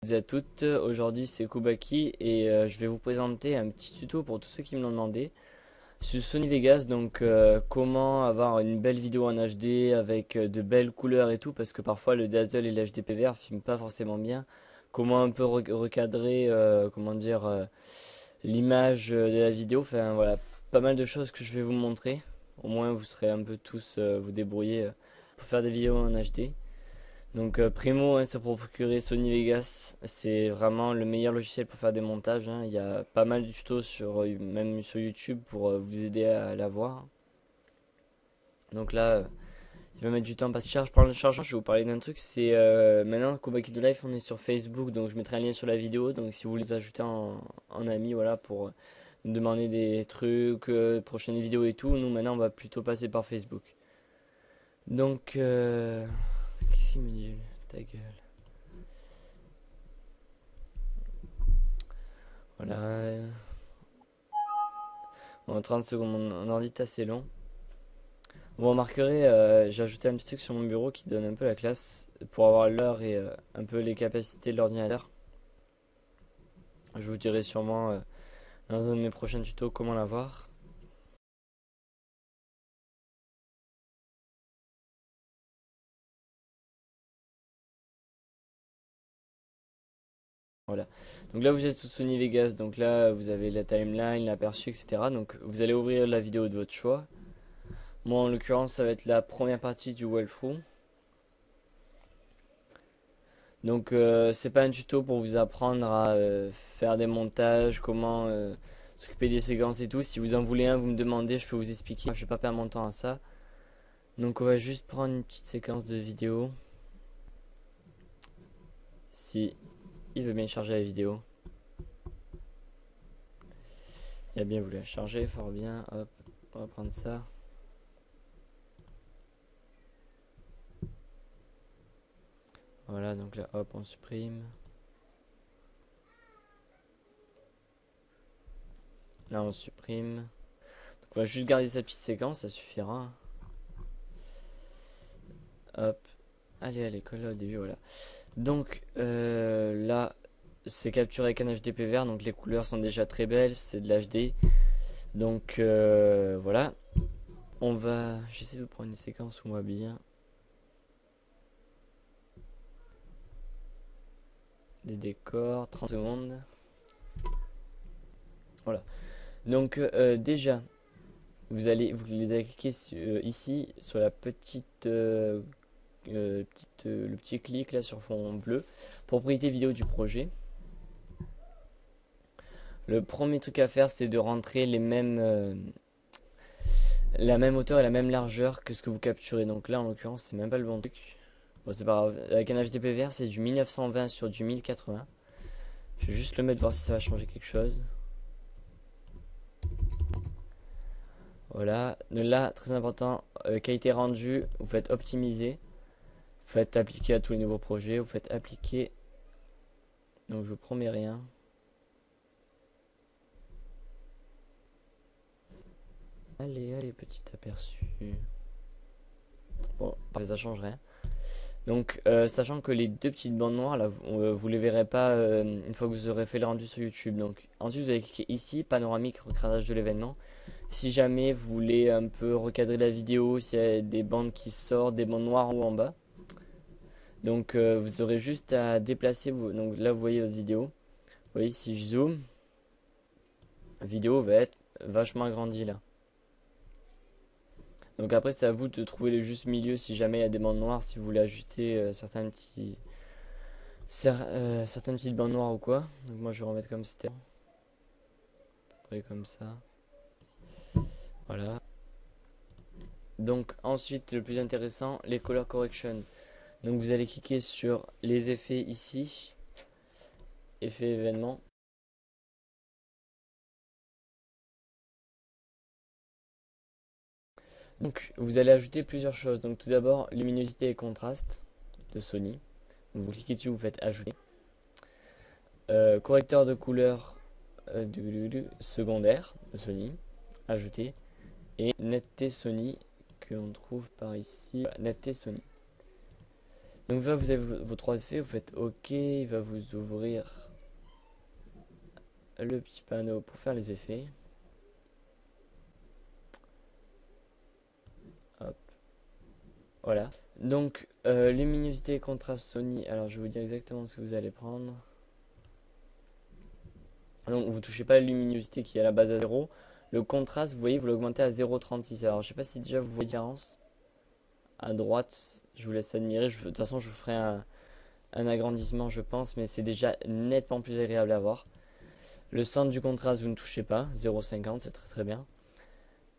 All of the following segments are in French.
Salut à toutes, aujourd'hui c'est Koubaki et je vais vous présenter un petit tuto pour tous ceux qui me l'ont demandé sur Sony Vegas. Donc comment avoir une belle vidéo en HD avec de belles couleurs et tout, parce que parfois le Dazzle et l'HD PVR filment pas forcément bien. Comment un peu recadrer comment dire l'image de la vidéo. Enfin voilà, pas mal de choses que je vais vous montrer. Au moins vous serez un peu tous vous débrouiller pour faire des vidéos en HD. Donc Primo, hein, c'est pour procurer Sony Vegas. C'est vraiment le meilleur logiciel pour faire des montages, hein. Il y a pas mal de tutos même sur YouTube pour vous aider à l'avoir. Donc là, il va mettre du temps parce que charge. Par le chargement, je vais vous parler d'un truc. C'est maintenant Kobaki de Life, on est sur Facebook, donc je mettrai un lien sur la vidéo. Donc si vous les ajoutez en ami, voilà, pour nous demander des trucs, prochaines vidéos et tout. Nous maintenant, on va plutôt passer par Facebook. Donc, qu'est-ce qu'il me dit? Ta gueule. Voilà. Bon, 30 secondes, mon ordi est assez long. Vous remarquerez, j'ai ajouté un petit truc sur mon bureau qui donne un peu la classe pour avoir l'heure et un peu les capacités de l'ordinateur. Je vous dirai sûrement dans un de mes prochains tutos comment l'avoir. Voilà. Donc là, vous êtes sous Sony Vegas. Donc là, vous avez la timeline, l'aperçu, etc. Donc vous allez ouvrir la vidéo de votre choix. Moi, en l'occurrence, ça va être la première partie du walkthrough. Donc c'est pas un tuto pour vous apprendre à faire des montages, comment s'occuper des séquences et tout. Si vous en voulez un, vous me demandez, je peux vous expliquer. Je vais pas perdre mon temps à ça. Donc on va juste prendre une petite séquence de vidéo. Si il veut bien charger la vidéo. Il a bien voulu la charger, fort bien. Hop, on va prendre ça. Voilà, donc là, hop, on supprime. Là, on supprime. Donc on va juste garder cette petite séquence, ça suffira. Hop. Allez, à l'école au début, voilà. Donc là, c'est capturé avec un HDP vert, donc les couleurs sont déjà très belles, c'est de l'HD. Donc voilà. On va. J'essaie de prendre une séquence où on voit bien. Des décors, 30 secondes. Voilà. Donc déjà, vous les allez cliquer ici sur la le petit clic là sur fond bleu. Propriété vidéo du projet. Le premier truc à faire, c'est de rentrer la même hauteur et la même largeur que ce que vous capturez. Donc là, en l'occurrence, c'est même pas le bon truc. Bon, c'est pas grave. Avec un HDP vert, c'est du 1920 sur du 1080. Je vais juste le mettre, voir si ça va changer quelque chose. Voilà. Là, très important, qualité rendue, vous faites optimiser. Vous faites appliquer à tous les nouveaux projets. Vous faites appliquer. Donc, je vous promets rien. Allez, allez, petit aperçu. Bon, ça change rien. Donc, sachant que les deux petites bandes noires, là, vous les verrez pas une fois que vous aurez fait le rendu sur YouTube. Donc, ensuite, vous allez cliquer ici, panoramique, recadrage de l'événement. Si jamais vous voulez un peu recadrer la vidéo, s'il y a des bandes qui sortent, des bandes noires en haut en bas. Donc, vous aurez juste à déplacer. Donc là, vous voyez votre vidéo. Vous voyez, si je zoome, la vidéo va être vachement agrandie là. Donc après, c'est à vous de trouver le juste milieu si jamais il y a des bandes noires, si vous voulez ajuster certaines petites bandes noires ou quoi. Donc moi, je vais remettre comme c'était. Après, comme ça. Voilà. Donc ensuite, le plus intéressant, les color correction. Donc vous allez cliquer sur les effets ici. Effets événements. Donc vous allez ajouter plusieurs choses. Donc tout d'abord, luminosité et contraste de Sony. Donc, vous cliquez dessus, vous faites ajouter. Correcteur de couleur secondaire de Sony. Ajouter. Et netteté Sony que on trouve par ici. Voilà, netteté Sony. Donc là, vous avez vos trois effets, vous faites OK, il va vous ouvrir le petit panneau pour faire les effets. Hop. Voilà. Donc, luminosité et contraste Sony. Alors, je vais vous dire exactement ce que vous allez prendre. Donc, vous touchez pas la luminosité qui est à la base à 0. Le contraste, vous voyez, vous l'augmentez à 0,36. Alors, je sais pas si déjà vous voyez la différence. À droite, je vous laisse admirer. De toute façon, je vous ferai un agrandissement, je pense, mais c'est déjà nettement plus agréable à voir. Le centre du contraste, vous ne touchez pas. 0,50, c'est très très bien.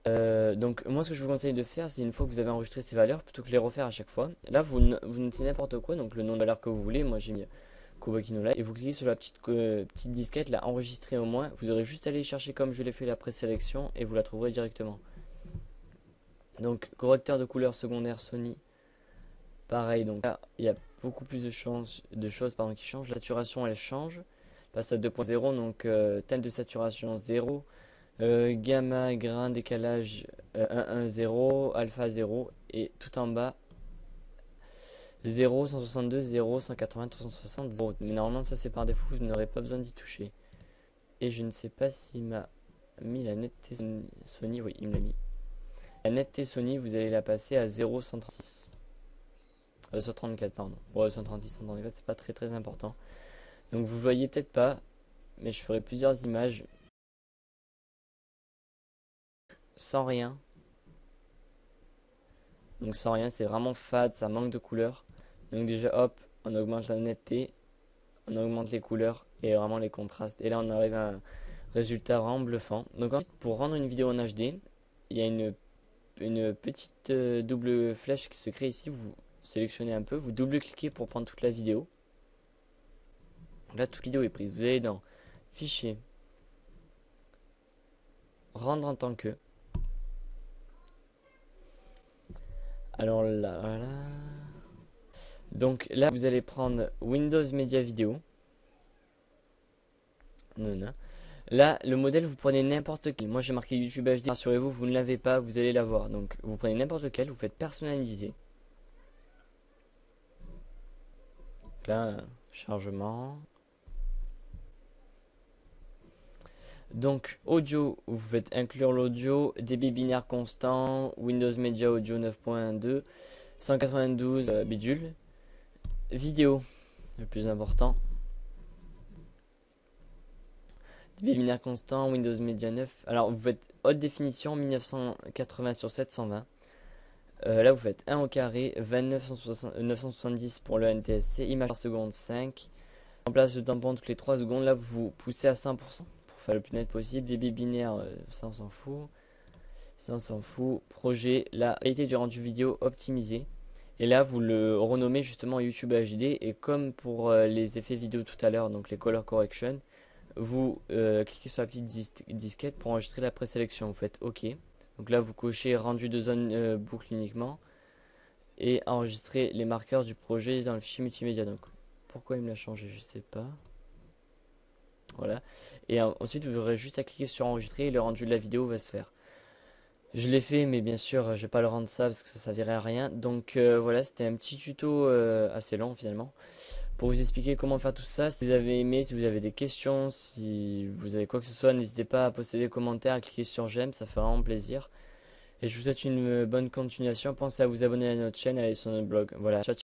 Donc moi ce que je vous conseille de faire, c'est une fois que vous avez enregistré ces valeurs, plutôt que les refaire à chaque fois, là vous notez n'importe quoi, donc le nom de valeur que vous voulez, moi j'ai mis Kobaki no Live, et vous cliquez sur la petite disquette, là, enregistrer au moins, vous aurez juste à aller chercher comme je l'ai fait la présélection, et vous la trouverez directement. Donc correcteur de couleur secondaire Sony, pareil, donc là il y a beaucoup plus de choses qui changent, la saturation elle change, passe à 2.0, donc teinte de saturation 0, gamma, grain, décalage 1, 1, 0, alpha 0 et tout en bas 0, 162, 0, 180, 360, 0. Mais normalement ça c'est par défaut, vous n'aurez pas besoin d'y toucher. Et je ne sais pas s'il m'a mis la netteté Sony, oui il me l'a mis. La netteté Sony vous allez la passer à 0, 136. 134 pardon. Ouais 136, 134 c'est pas très très important. Donc vous voyez peut-être pas, mais je ferai plusieurs images. Sans rien. Donc sans rien, c'est vraiment fade, ça manque de couleur. Donc déjà hop, on augmente la netteté, on augmente les couleurs et vraiment les contrastes. Et là on arrive à un résultat vraiment bluffant. Donc ensuite pour rendre une vidéo en HD, il y a une petite double flèche qui se crée ici. Vous sélectionnez un peu, vous double-cliquez pour prendre toute la vidéo. Donc là toute vidéo est prise. Vous allez dans Fichier, Rendre en tant que. Alors là, voilà. Donc là, vous allez prendre Windows Media Video. Non, non. Là, le modèle, vous prenez n'importe quel. Moi, j'ai marqué YouTube HD. Rassurez-vous, vous ne l'avez pas, vous allez l'avoir. Donc, vous prenez n'importe lequel, vous faites personnaliser. Donc là, chargement. Donc, audio, vous faites inclure l'audio, débit binaire constant, Windows Media Audio 9.2, 192 bidule. Vidéo, le plus important. Débit binaire constant, Windows Media 9. Alors, vous faites haute définition, 1980 sur 720. Là, vous faites 1 au carré, 970 pour le NTSC, image par seconde 5. En place le tampon toutes les 3 secondes. Là, vous poussez à 100% pour faire le plus net possible. Débit binaire, ça on s'en fout. Ça on s'en fout. Projet, la qualité du rendu vidéo optimisé. Et là, vous le renommez justement YouTube HD. Et comme pour les effets vidéo tout à l'heure, donc les color correction, vous cliquez sur la petite disquette pour enregistrer la présélection. Vous faites OK. Donc là, vous cochez rendu de zone boucle uniquement et enregistrer les marqueurs du projet dans le fichier multimédia. Donc, pourquoi il me l'a changé, je sais pas. Voilà. Et ensuite, vous aurez juste à cliquer sur enregistrer et le rendu de la vidéo va se faire. Je l'ai fait, mais bien sûr, je vais pas le rendre ça parce que ça servirait à rien. Donc voilà, c'était un petit tuto assez long finalement pour vous expliquer comment faire tout ça. Si vous avez aimé, si vous avez des questions, si vous avez quoi que ce soit, n'hésitez pas à poster des commentaires, à cliquer sur j'aime, ça fait vraiment plaisir. Et je vous souhaite une bonne continuation. Pensez à vous abonner à notre chaîne et à aller sur notre blog. Voilà, ciao ciao.